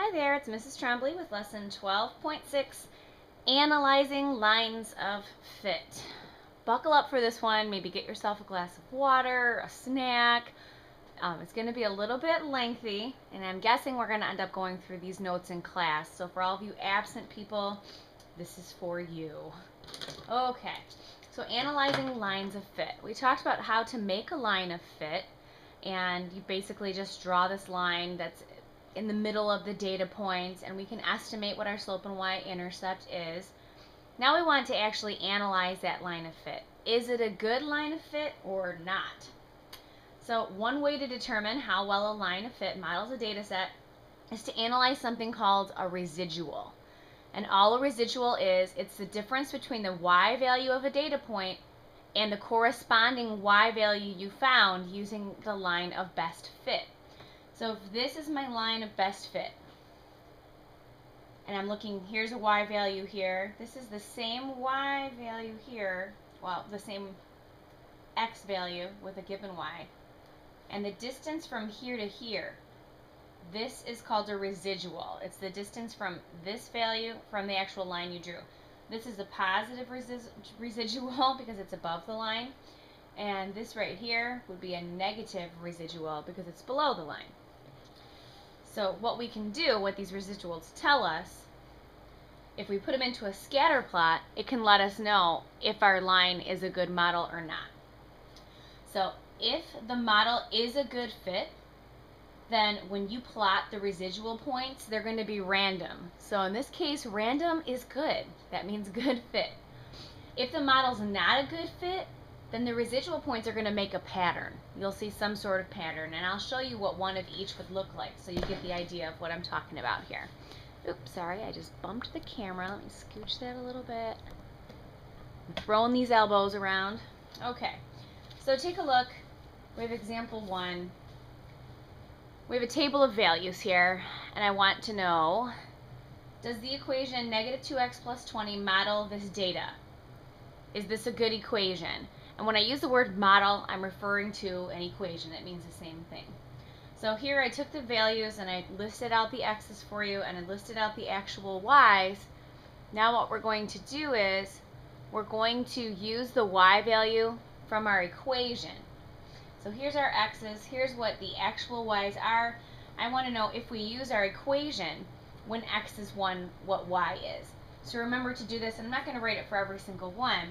Hi there, it's Mrs. Tremblay with lesson 12.6, Analyzing Lines of Fit. Buckle up for this one, maybe get yourself a glass of water, a snack. It's going to be a little bit lengthy, and I'm guessing we're going to end up going through these notes in class. So for all of you absent people, this is for you. Okay, so analyzing lines of fit. We talked about how to make a line of fit, and you basically just draw this line that's in the middle of the data points, and we can estimate what our slope and y-intercept is. Now we want to actually analyze that line of fit. Is it a good line of fit or not? So one way to determine how well a line of fit models a data set is to analyze something called a residual. And all a residual is, it's the difference between the y value of a data point and the corresponding y value you found using the line of best fit. So if this is my line of best fit, and I'm looking, here's a y value here, this is the same y value here, well, the same x value with a given y, and the distance from here to here, this is called a residual. It's the distance from this value from the actual line you drew. This is a positive residual because it's above the line, and this right here would be a negative residual because it's below the line. So what we can do, what these residuals tell us, if we put them into a scatter plot, it can let us know if our line is a good model or not. So if the model is a good fit, then when you plot the residual points, they're going to be random. So in this case, random is good. That means good fit. If the model's not a good fit, then the residual points are going to make a pattern. You'll see some sort of pattern, and I'll show you what one of each would look like so you get the idea of what I'm talking about here. Oops, sorry, I just bumped the camera. Let me scooch that a little bit. I'm throwing these elbows around. Okay, so take a look. We have example 1. We have a table of values here, and I want to know, does the equation negative 2x plus 20 model this data? Is this a good equation? And when I use the word model, I'm referring to an equation. It means the same thing. So here I took the values and I listed out the x's for you and I listed out the actual y's. Now what we're going to do is we're going to use the y value from our equation. So here's our x's, here's what the actual y's are. I want to know if we use our equation when x is 1, what y is. So remember to do this, and I'm not going to write it for every single one,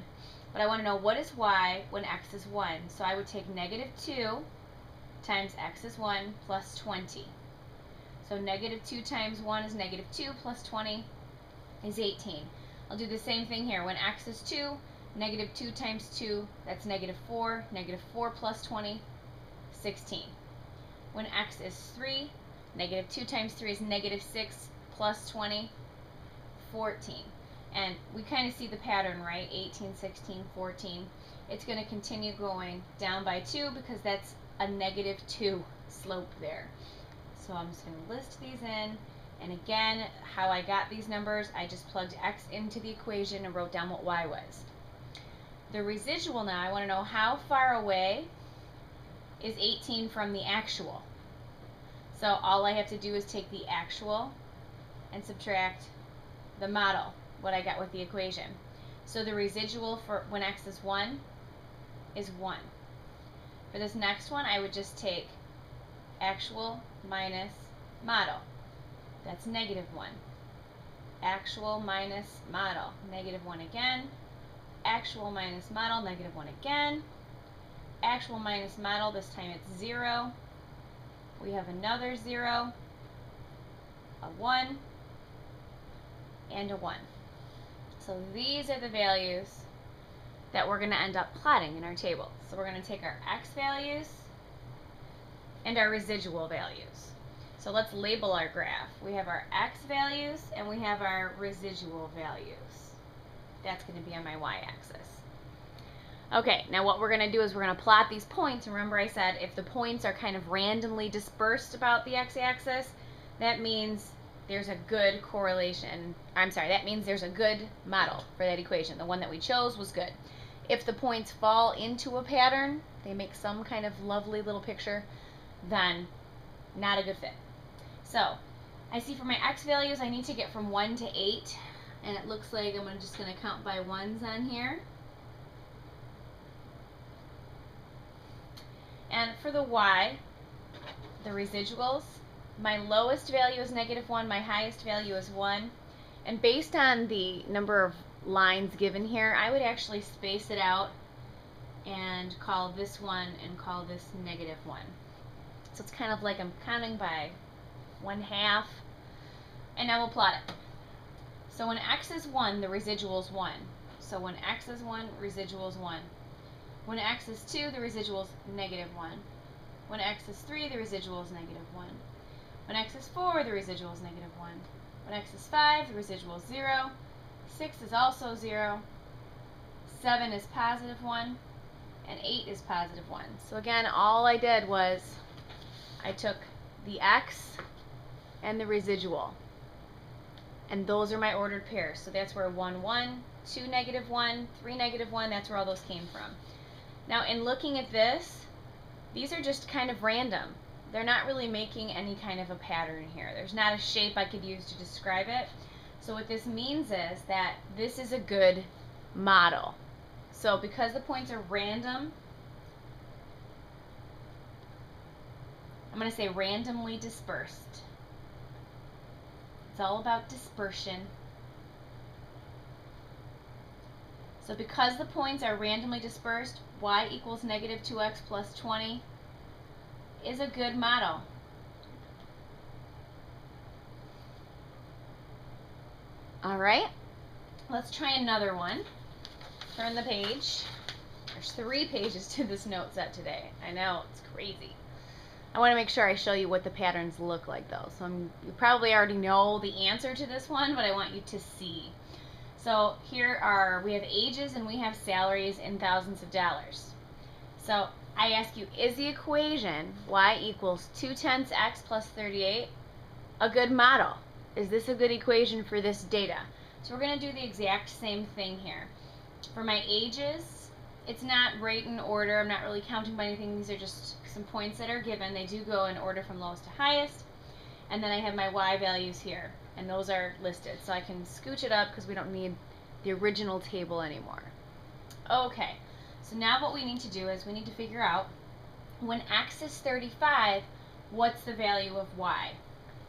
but I want to know what is y when x is 1. So I would take negative 2 times x is 1 plus 20. So negative 2 times 1 is negative 2 plus 20 is 18. I'll do the same thing here. When x is 2, negative 2 times 2, that's negative 4. Negative 4 plus 20, 16. When x is 3, negative 2 times 3 is negative 6 plus 20, 14. And we kind of see the pattern, right? 18, 16, 14. It's going to continue going down by 2 because that's a negative 2 slope there. So I'm just going to list these in. And again, how I got these numbers, I just plugged x into the equation and wrote down what y was. The residual now, I want to know how far away is 18 from the actual. So all I have to do is take the actual and subtract the model, what I got with the equation. So the residual for when x is 1 is 1. For this next one, I would just take actual minus model. That's negative 1. Actual minus model, negative 1 again. Actual minus model, negative 1 again. Actual minus model, this time it's 0. We have another 0, a 1, and a 1. So these are the values that we're going to end up plotting in our table. So we're going to take our x values and our residual values. So let's label our graph. We have our x values and we have our residual values. That's going to be on my y-axis. Okay, now what we're going to do is we're going to plot these points. Remember I said if the points are kind of randomly dispersed about the x-axis, that means there's a good correlation. I'm sorry, that means there's a good model for that equation. The one that we chose was good. If the points fall into a pattern, they make some kind of lovely little picture, then not a good fit. So I see for my x values I need to get from 1 to 8, and it looks like I'm just going to count by ones on here. And for the y, the residuals, my lowest value is -1, my highest value is 1. And based on the number of lines given here, I would actually space it out and call this 1 and call this -1. So it's kind of like I'm counting by 1/2. And now we'll plot it. So when x is 1, the residual is 1. So when x is 1, residual is 1. When x is 2, the residual is -1. When x is 3, the residual is -1. When x is 4, the residual is -1. When x is 5, the residual is 0. 6 is also 0. 7 is +1. And 8 is +1. So again, all I did was I took the x and the residual. And those are my ordered pairs. So that's where 1, 1, 2, -1, 3, -1, that's where all those came from. Now in looking at this, these are just kind of random. They're not really making any kind of a pattern here. There's not a shape I could use to describe it. So what this means is that this is a good model. So because the points are random, I'm going to say randomly dispersed. It's all about dispersion. So because the points are randomly dispersed, y equals -2x plus 20 is a good model. Alright, let's try another one. Turn the page. There's 3 pages to this note set today. I know, it's crazy. I want to make sure I show you what the patterns look like though. So you probably already know the answer to this one, but I want you to see. So here we have ages and we have salaries in thousands of dollars. So I ask you, is the equation y equals 2/10 x plus 38 a good model? Is this a good equation for this data? So we're going to do the exact same thing here. For my ages, it's not right in order. I'm not really counting by anything. These are just some points that are given. They do go in order from lowest to highest. And then I have my y values here, and those are listed. So I can scooch it up because we don't need the original table anymore. Okay, so now what we need to do is we need to figure out when x is 35, what's the value of y?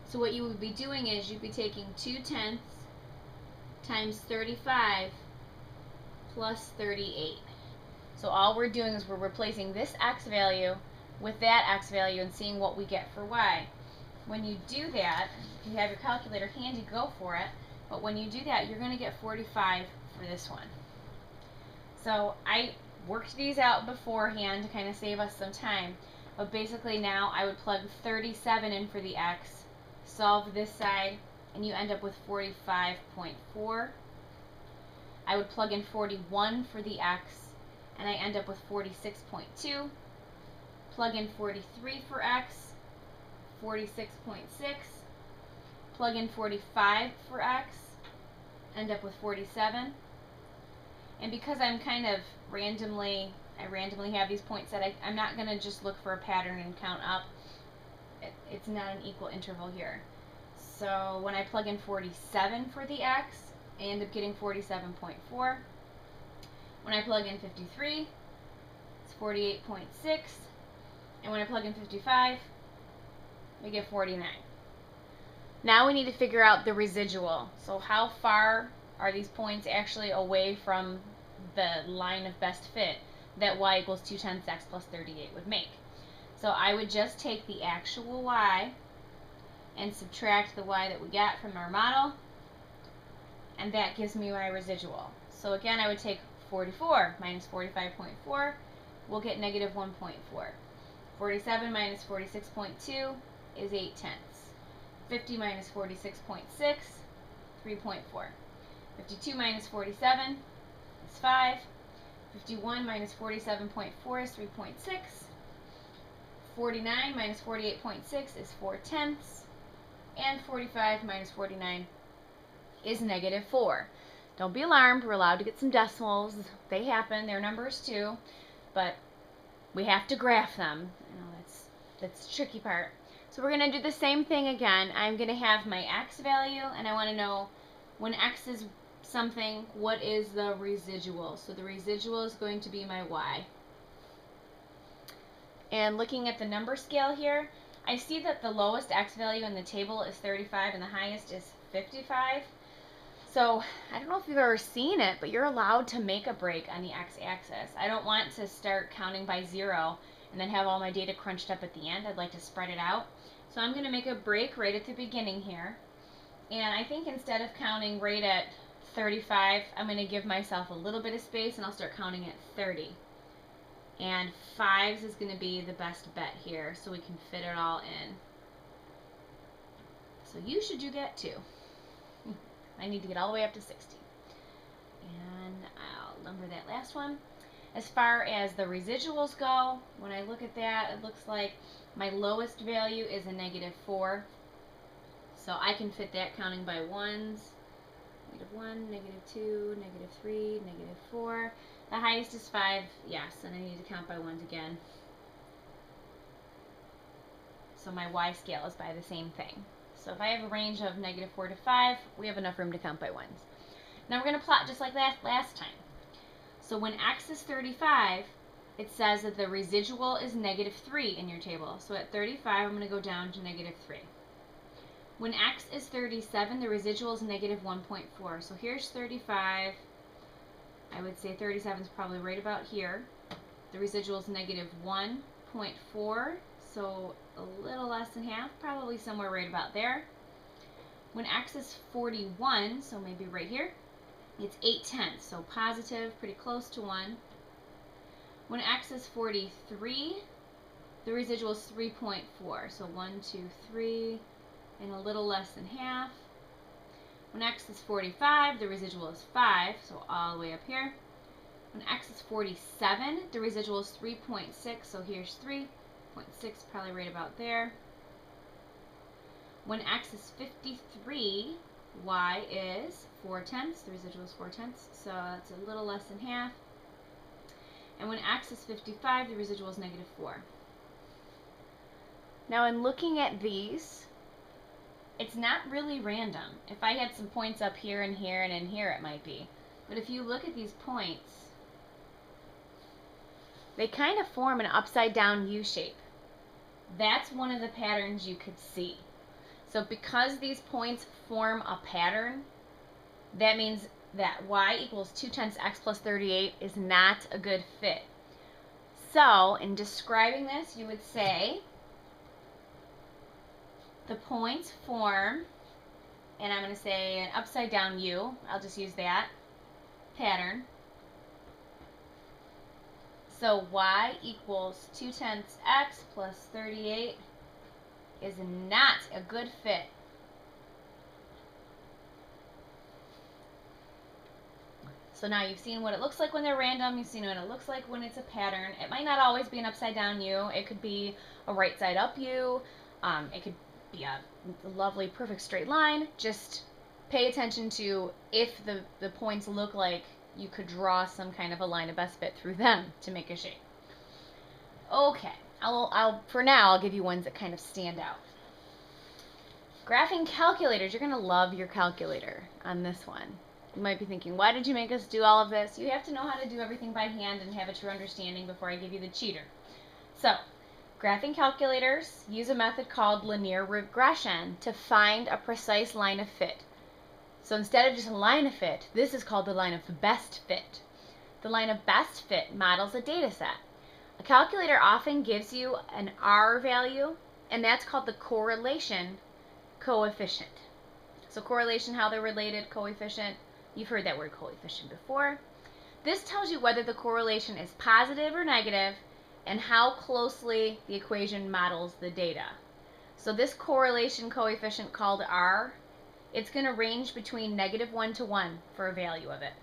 So what you would be doing is you'd be taking 2/10 times 35 plus 38. So all we're doing is we're replacing this x value with that x value and seeing what we get for y. When you do that, if you have your calculator handy, go for it. But when you do that, you're going to get 45 for this one. So I worked these out beforehand to kind of save us some time. But basically now I would plug 37 in for the x, solve this side, and you end up with 45.4. I would plug in 41 for the x, and I end up with 46.2. Plug in 43 for x, 46.6. Plug in 45 for x, end up with 47. And because I'm kind of randomly have these points set, I'm not going to just look for a pattern and count up. It's not an equal interval here. So when I plug in 47 for the x, I end up getting 47.4. When I plug in 53, it's 48.6. And when I plug in 55, we get 49. Now we need to figure out the residual. So how far are these points actually away from the line of best fit that y equals 2/10 x plus 38 would make? So I would just take the actual y and subtract the y that we got from our model, and that gives me my residual. So again, I would take 44 minus 45.4, we'll get -1.4. 47 minus 46.2 is 8/10. 50 minus 46.6, 3.4. 52 minus 47 is 5. 51 minus 47.4 is 3.6. 49 minus 48.6 is 4/10. And 45 minus 49 is -4. Don't be alarmed, we're allowed to get some decimals. They happen, they're numbers too, but we have to graph them. You know, that's the tricky part. So we're going to do the same thing again. I'm going to have my x value, and I want to know when x is something, what is the residual? So the residual is going to be my y. And looking at the number scale here, I see that the lowest x value in the table is 35 and the highest is 55. So I don't know if you've ever seen it, but you're allowed to make a break on the x-axis. I don't want to start counting by 0 and then have all my data crunched up at the end. I'd like to spread it out. So I'm going to make a break right at the beginning here. And I think instead of counting right at 35, I'm going to give myself a little bit of space and I'll start counting at 30. And 5s is going to be the best bet here so we can fit it all in. So you should do that too. I need to get all the way up to 60. And I'll number that last one. As far as the residuals go, when I look at that, it looks like my lowest value is a -4. So I can fit that counting by ones. -1, -2, -3, -4. The highest is 5, yes, and I need to count by ones again. So my y scale is by the same thing. So if I have a range of -4 to 5, we have enough room to count by ones. Now we're going to plot just like last time. So when x is 35, it says that the residual is -3 in your table. So at 35, I'm going to go down to -3. When x is 37, the residual is -1.4. So here's 35. I would say 37 is probably right about here. The residual is -1.4, so a little less than half, probably somewhere right about there. When x is 41, so maybe right here, it's 8/10, so positive, pretty close to 1. When x is 43, the residual is 3.4, so 1, 2, 3, and a little less than half. When x is 45, the residual is 5, so all the way up here. When x is 47, the residual is 3.6, so here's 3.6, probably right about there. When x is 53, y is 4/10, the residual is 4/10, so that's a little less than half. And when x is 55, the residual is -4. Now in looking at these, it's not really random. If I had some points up here and here and in here, it might be. But if you look at these points, they kind of form an upside down U shape. That's one of the patterns you could see. So because these points form a pattern, that means that y equals 2/10 x plus 38 is not a good fit. So in describing this, you would say the points form, and I'm going to say an upside down U, I'll just use that pattern. So y equals 2/10 x plus 38 is not a good fit. So now you've seen what it looks like when they're random, you've seen what it looks like when it's a pattern. It might not always be an upside down U, it could be a right side up U, it could be a lovely perfect straight line. Just pay attention to if the points look like you could draw some kind of a line of best fit through them to make a shape. Okay, for now I'll give you ones that kind of stand out. Graphing calculators, you're going to love your calculator on this one. You might be thinking, why did you make us do all of this? You have to know how to do everything by hand and have a true understanding before I give you the cheater. So, graphing calculators use a method called linear regression to find a precise line of fit. So instead of just a line of fit, this is called the line of best fit. The line of best fit models a data set. A calculator often gives you an R value, and that's called the correlation coefficient. So correlation, how they're related, coefficient, you've heard that word coefficient before. This tells you whether the correlation is positive or negative and how closely the equation models the data. So this correlation coefficient called R, it's going to range between -1 to 1 for a value of it.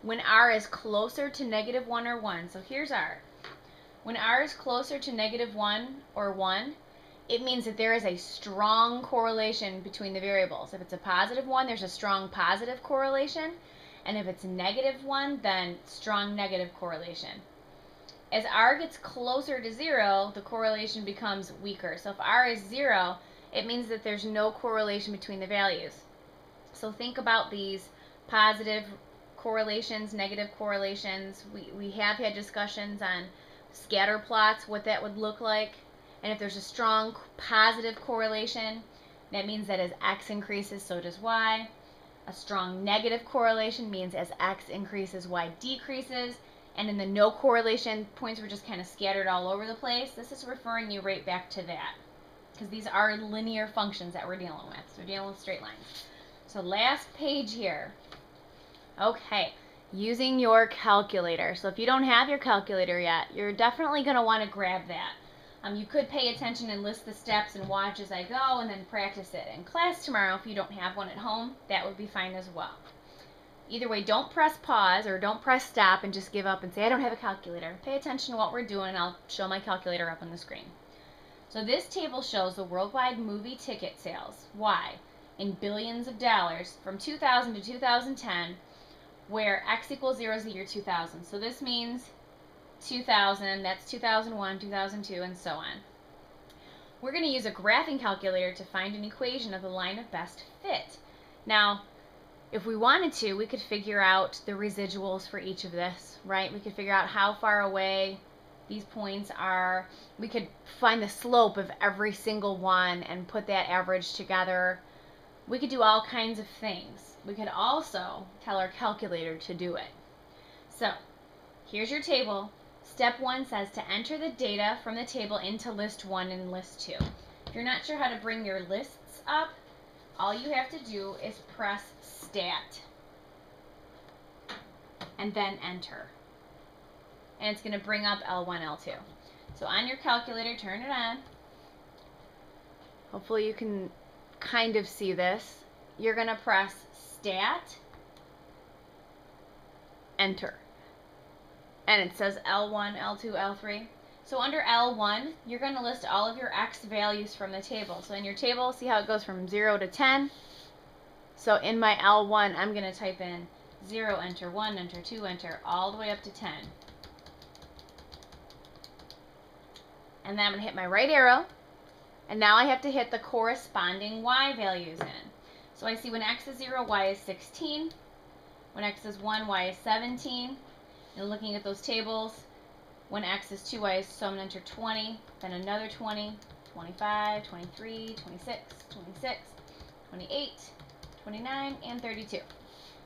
When R is closer to -1 or 1, so here's R. When R is closer to -1 or 1, it means that there is a strong correlation between the variables. If it's a positive 1, there's a strong positive correlation. And if it's -1, then strong negative correlation. As r gets closer to 0, the correlation becomes weaker. So if r is 0, it means that there's no correlation between the values. So think about these positive correlations, negative correlations. We have had discussions on scatter plots, what that would look like. And if there's a strong positive correlation, that means that as x increases, so does y. A strong negative correlation means as x increases, y decreases. And in the no correlation, points were just kind of scattered all over the place. This is referring you right back to that, because these are linear functions that we're dealing with. So we're dealing with straight lines. So last page here. Okay, using your calculator. So if you don't have your calculator yet, you're definitely going to want to grab that. You could pay attention and list the steps and watch as I go and then practice it in class tomorrow. If you don't have one at home, that would be fine as well. Either way, don't press pause or don't press stop and just give up and say, I don't have a calculator. Pay attention to what we're doing and I'll show my calculator up on the screen. So this table shows the worldwide movie ticket sales. Why? In billions of dollars from 2000 to 2010, where x equals 0 is the year 2000. So this means 2000, that's 2001, 2002, and so on. We're going to use a graphing calculator to find an equation of the line of best fit. Now, if we wanted to, we could figure out the residuals for each of this, right? We could figure out how far away these points are. We could find the slope of every single one and put that average together. We could do all kinds of things. We could also tell our calculator to do it. So, here's your table. Step 1 says to enter the data from the table into list 1 and list 2. If you're not sure how to bring your lists up, all you have to do is press Stat and then enter. And it's going to bring up L1, L2. So on your calculator, turn it on. Hopefully you can kind of see this. You're going to press Stat, enter. And it says L1, L2, L3. So under L1, you're going to list all of your x values from the table. So in your table, see how it goes from 0 to 10? So in my L1, I'm going to type in 0, enter, 1, enter, 2, enter, all the way up to 10. And then I'm going to hit my right arrow. And now I have to hit the corresponding y values in. So I see when x is 0, y is 16. When x is 1, y is 17. And looking at those tables, when x is 2, y is, so I'm going to enter 20, then another 20, 25, 23, 26, 26, 28, 29, and 32.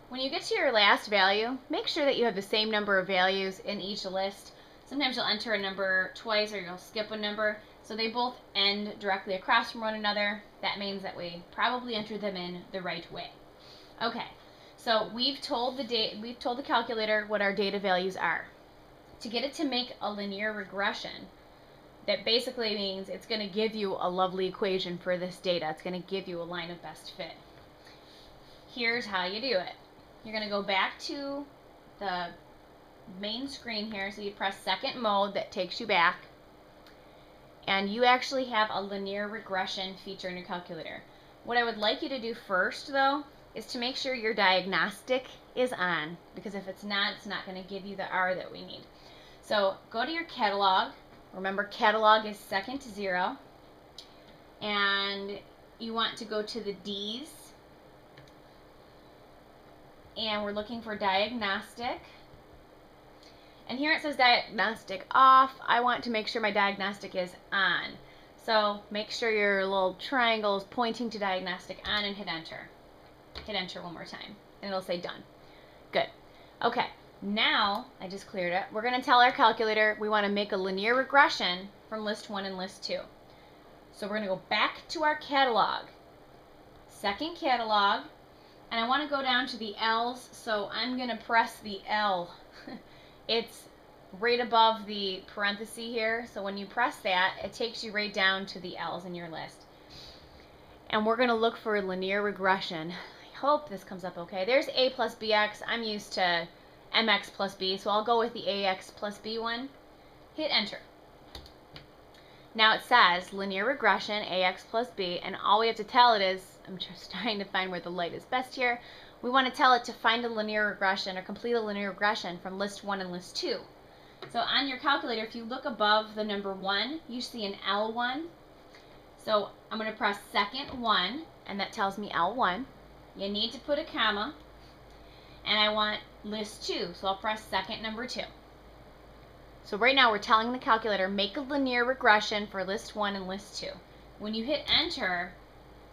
When you get to your last value, make sure that you have the same number of values in each list. Sometimes you'll enter a number twice or you'll skip a number, so they both end directly across from one another. That means that we probably entered them in the right way. Okay, so we've told the calculator what our data values are. To get it to make a linear regression, that basically means it's going to give you a lovely equation for this data. It's going to give you a line of best fit. Here's how you do it. You're going to go back to the main screen here, so you press second mode, that takes you back, and you actually have a linear regression feature in your calculator. What I would like you to do first, though, is to make sure your diagnostic is on, because if it's not going to give you the R that we need. So go to your catalog. Remember, catalog is second to 0, and you want to go to the D's, and we're looking for diagnostic. And here it says diagnostic off. I want to make sure my diagnostic is on. So make sure your little triangle is pointing to diagnostic on and hit enter. Hit enter one more time and it'll say done. Good. Okay, now I just cleared it. We're going to tell our calculator we want to make a linear regression from list 1 and list 2. So we're going to go back to our catalog. Second catalog. And I want to go down to the L's, so I'm going to press the L. It's right above the parenthesis here, so when you press that, it takes you right down to the L's in your list. And we're going to look for linear regression. I hope this comes up okay. There's a plus bx. I'm used to mx plus b, so I'll go with the ax plus b one. Hit enter. Now it says linear regression, ax plus b, and all we have to tell it is, I'm just trying to find where the light is best here. We want to tell it to find a linear regression or complete a linear regression from list 1 and list 2. So on your calculator, if you look above the number 1, you see an L1. So I'm going to press second 1, and that tells me L1. You need to put a comma, and I want list 2, so I'll press second number 2. So right now we're telling the calculator, make a linear regression for list 1 and list 2. When you hit enter,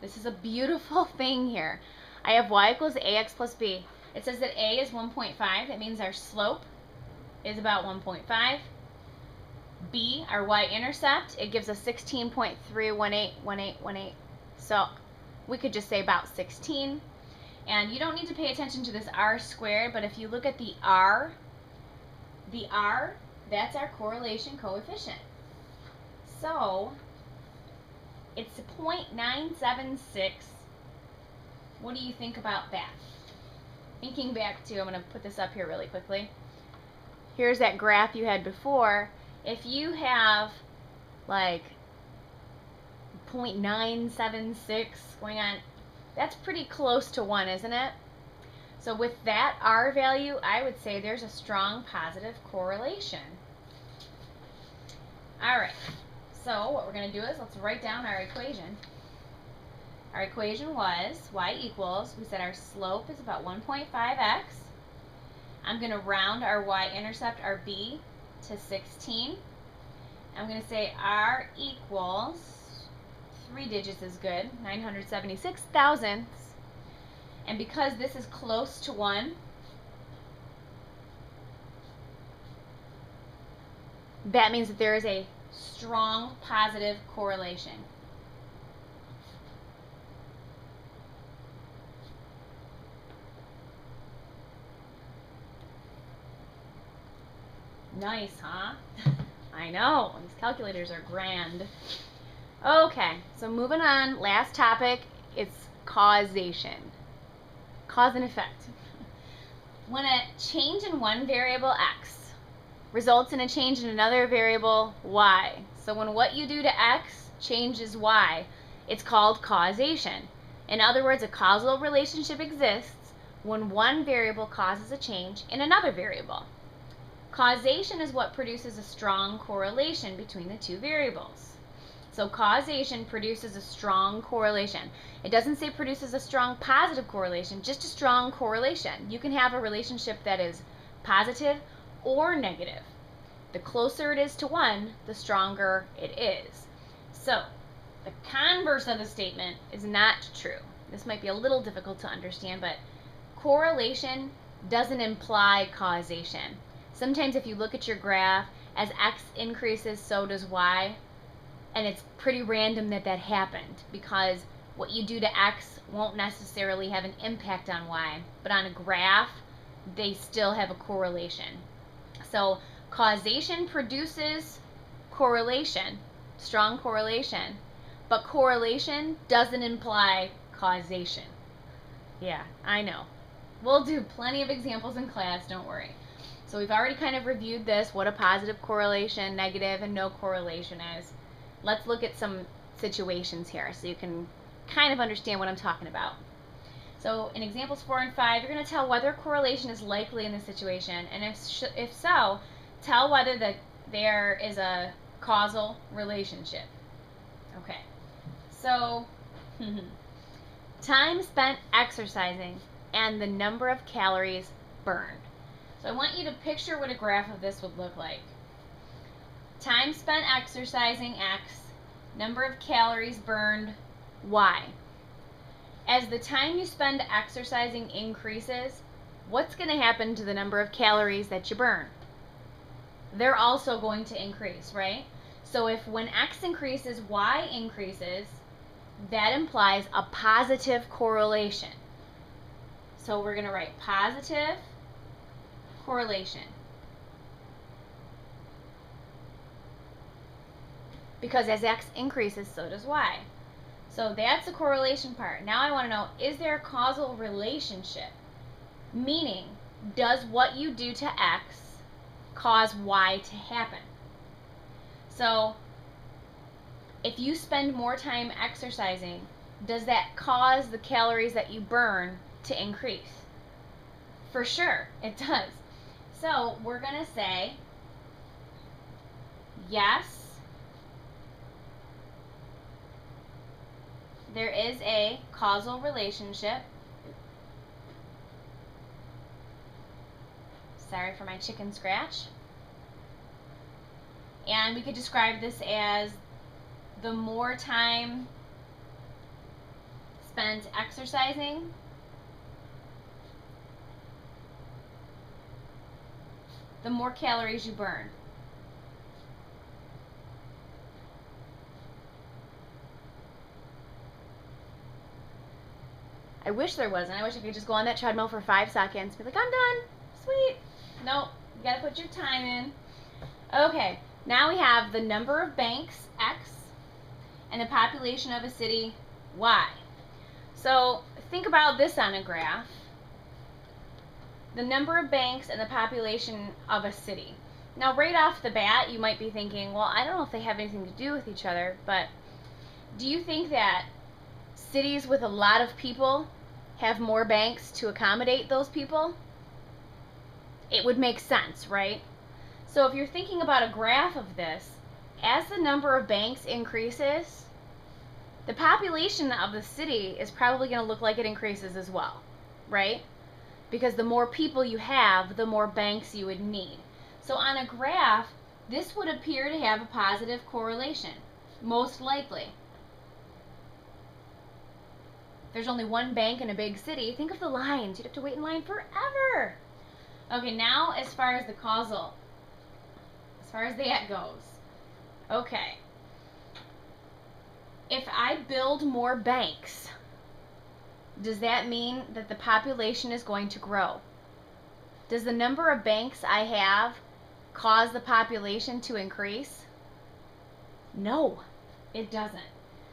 this is a beautiful thing here. I have y equals ax plus b. It says that a is 1.5. That means our slope is about 1.5. B, our y-intercept, it gives us 16.3181818. So we could just say about 16. And you don't need to pay attention to this r squared, but if you look at the r, that's our correlation coefficient. So it's 0.976. What do you think about that? Thinking back to, I'm going to put this up here really quickly. Here's that graph you had before. If you have like 0.976 going on, that's pretty close to 1, isn't it? So with that r value, I would say there's a strong positive correlation. Alright, so what we're going to do is let's write down our equation. Our equation was y equals, we said our slope is about 1.5x. I'm going to round our y-intercept, our b, to 16. I'm going to say r equals, 3 digits is good, 976 thousandths. And because this is close to 1, that means that there is a strong positive correlation. Nice, huh? I know, these calculators are grand. Okay, so moving on, last topic, it's causation. Cause and effect. When a change in one variable x results in a change in another variable y, so when what you do to x changes y, it's called causation. In other words, a causal relationship exists when one variable causes a change in another variable. Causation is what produces a strong correlation between the two variables. So causation produces a strong correlation. It doesn't say produces a strong positive correlation, just a strong correlation. You can have a relationship that is positive or negative. The closer it is to 1, the stronger it is. So the converse of the statement is not true. This might be a little difficult to understand, but correlation doesn't imply causation. Sometimes if you look at your graph, as x increases, so does y. And it's pretty random that that happened because what you do to x won't necessarily have an impact on y. But on a graph, they still have a correlation. So causation produces correlation, strong correlation. But correlation doesn't imply causation. Yeah, I know. We'll do plenty of examples in class, don't worry. So we've already kind of reviewed this, what a positive correlation, negative, and no correlation is. Let's look at some situations here so you can kind of understand what I'm talking about. So in examples 4 and 5, you're going to tell whether correlation is likely in this situation, and if so, tell whether there is a causal relationship. Okay, so time spent exercising and the number of calories burned. So I want you to picture what a graph of this would look like. Time spent exercising, x. Number of calories burned, y. As the time you spend exercising increases, what's going to happen to the number of calories that you burn? They're also going to increase, right? So if when x increases, y increases, that implies a positive correlation. So we're going to write positive correlation. Because as x increases, so does y. So that's the correlation part. Now I want to know, is there a causal relationship? Meaning, does what you do to x cause y to happen? So if you spend more time exercising, does that cause the calories that you burn to increase? For sure, it does. So we're going to say yes, there is a causal relationship. Sorry for my chicken scratch. And we could describe this as the more time spent exercising, the more calories you burn. I wish there wasn't. I wish I could just go on that treadmill for 5 seconds, be like, I'm done. Sweet. Nope. You gotta put your time in. Okay. Now we have the number of banks, X, and the population of a city, Y. So think about this on a graph. The number of banks and the population of a city. Now right off the bat, you might be thinking, well, I don't know if they have anything to do with each other, but do you think that cities with a lot of people have more banks to accommodate those people? It would make sense, right? So if you're thinking about a graph of this, as the number of banks increases, the population of the city is probably going to look like it increases as well, right? Because the more people you have, the more banks you would need. So on a graph, this would appear to have a positive correlation, most likely. There's only one bank in a big city. Think of the lines. You'd have to wait in line forever. Okay, now as far as the causal, as far as that goes. Okay. If I build more banks, does that mean that the population is going to grow? Does the number of banks I have cause the population to increase? No, it doesn't.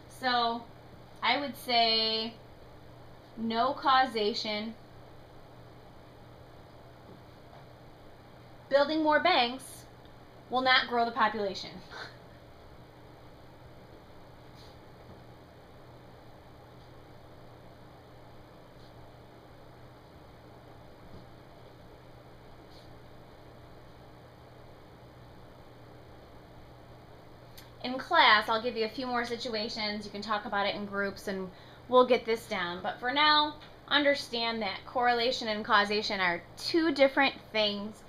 So I would say no causation. Building more banks will not grow the population. In class, I'll give you a few more situations. You can talk about it in groups and we'll get this down. But for now, understand that correlation and causation are two different things.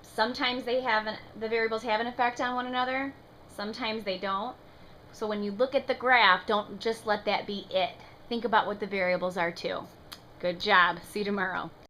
Sometimes the variables have an effect on one another. Sometimes they don't. So when you look at the graph, don't just let that be it. Think about what the variables are too. Good job. See you tomorrow.